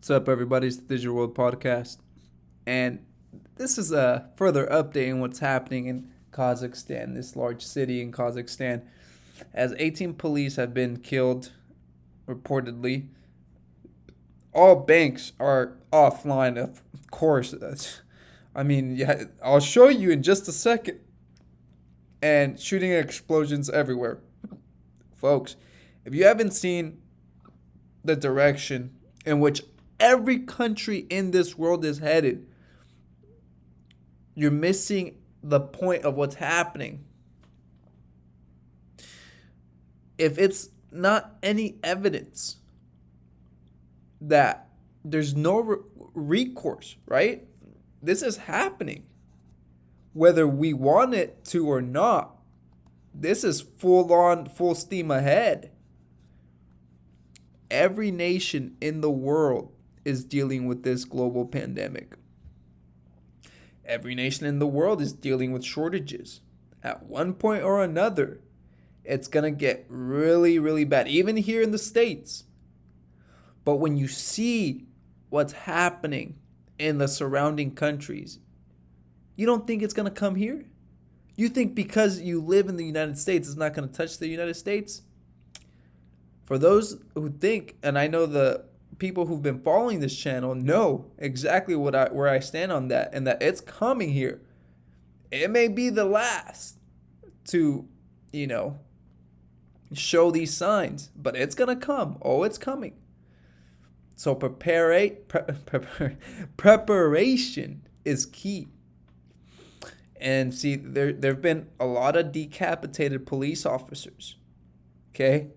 What's up, everybody? It's the Digital World Podcast, and this is a further update on what's happening in Kazakhstan, this large city in Kazakhstan, as 18 police have been killed, reportedly. All banks are offline, of course. Yeah, I'll show you in just a second. And shooting explosions everywhere. Folks, if you haven't seen the direction in which every country in this world is headed, you're missing the point of what's happening. If it's not any evidence that there's no recourse, right? This is happening. Whether we want it to or not, this is full on, full steam ahead. Every nation in the world is dealing with this global pandemic. Every nation in the world is dealing with shortages. At one point or another, it's going to get really, really bad, even here in the States. But when you see what's happening in the surrounding countries, you don't think it's going to come here? You think because you live in the United States, it's not going to touch the United States? For those who think, and I know the people who've been following this channel know exactly where I stand on that, and that it's coming here. It may be the last to, show these signs, but it's gonna come. Oh, it's coming. So preparation is key. And see, there've been a lot of decapitated police officers. Okay,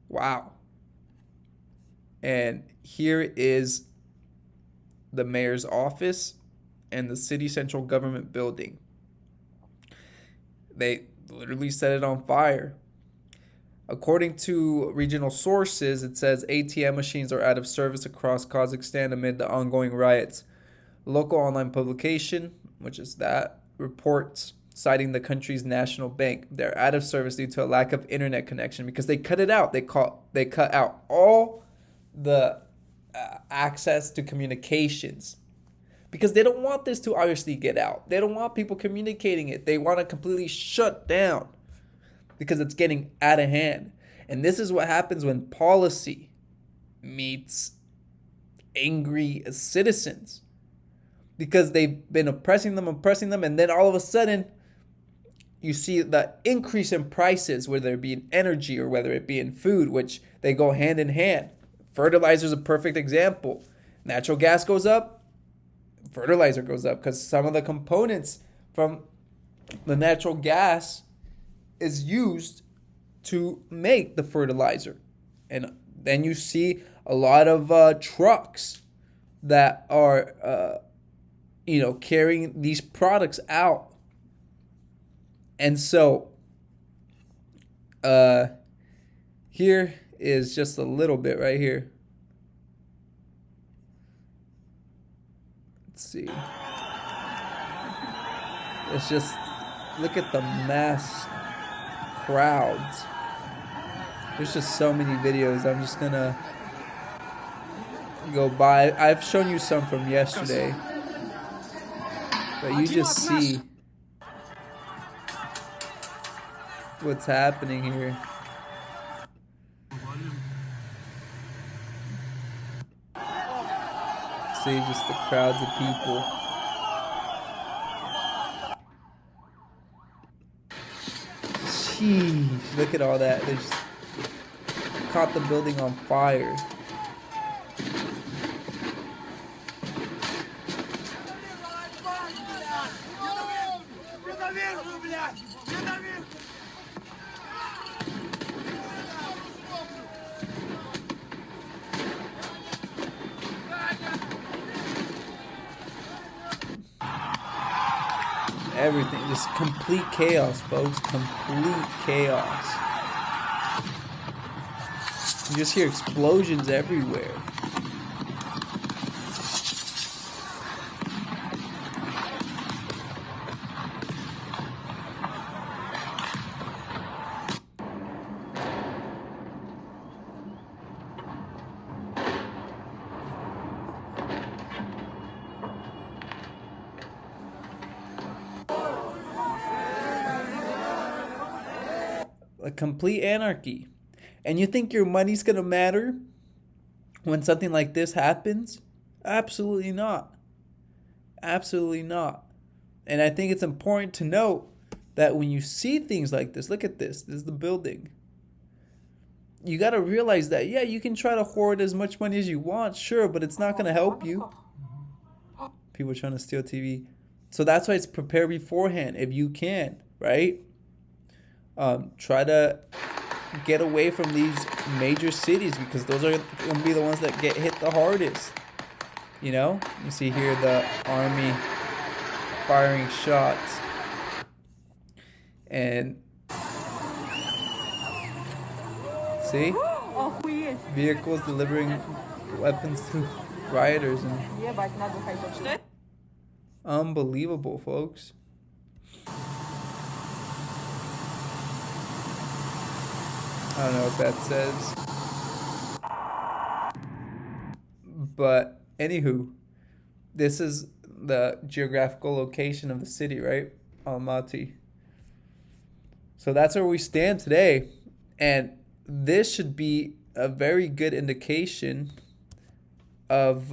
wow. And here is the mayor's office and the city central government building. They literally set it on fire. According to regional sources, it says ATM machines are out of service across Kazakhstan amid the ongoing riots. Local online publication, which is that, reports citing the country's national bank. They're out of service due to a lack of internet connection because they cut it out. They cut out all the access to communications because they don't want this to obviously get out. They don't want people communicating it. They want to completely shut down because it's getting out of hand. And this is what happens when policy meets angry citizens, because they've been oppressing them, and then all of a sudden you see the increase in prices, whether it be in energy or whether it be in food, which they go hand in hand. Fertilizer is a perfect example. Natural gas goes up, fertilizer goes up, because some of the components from the natural gas is used to make the fertilizer. And then you see a lot of trucks that are carrying these products out. And so here is just a little bit right here. Let's see. Let's just look at the mass crowds. There's just so many videos. I'm just gonna go by. I've shown you some from yesterday, but you just see what's happening here. See just the crowds of people. Jeez, look at all that. They just caught the building on fire. Everything, just complete chaos, folks. Complete chaos. You just hear explosions everywhere. a complete anarchy. And you think your money's going to matter when something like this happens? Absolutely not. Absolutely not. And I think it's important to note that when you see things like this, look at this. This is the building. You got to realize that, yeah, you can try to hoard as much money as you want, sure, but it's not going to help you. People trying to steal TV. So that's why it's prepare beforehand if you can, right? Try to get away from these major cities because those are going to be the ones that get hit the hardest. You know, you see here the army firing shots, and see vehicles delivering weapons to rioters, and unbelievable, folks. I don't know what that says, but anywho, this is the geographical location of the city, right? Almaty. So that's where we stand today, and this should be a very good indication of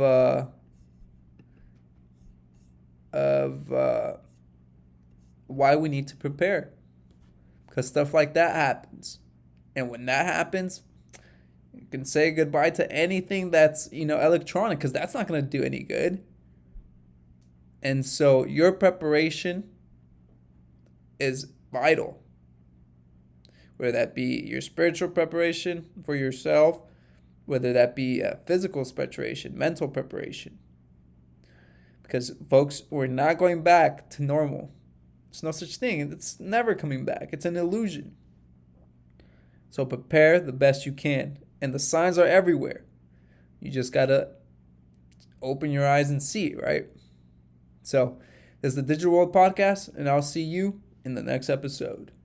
why we need to prepare, because stuff like that happens, and when that happens, you can say goodbye to anything that's electronic, because that's not going to do any good. And so your preparation is vital, whether that be your spiritual preparation for yourself, whether that be a physical preparation, mental preparation. Because, folks, we're not going back to normal. There's no such thing. It's never coming back. It's an illusion. So prepare the best you can. And the signs are everywhere. You just got to open your eyes and see it, right? So, this is the Digital World Podcast, and I'll see you in the next episode.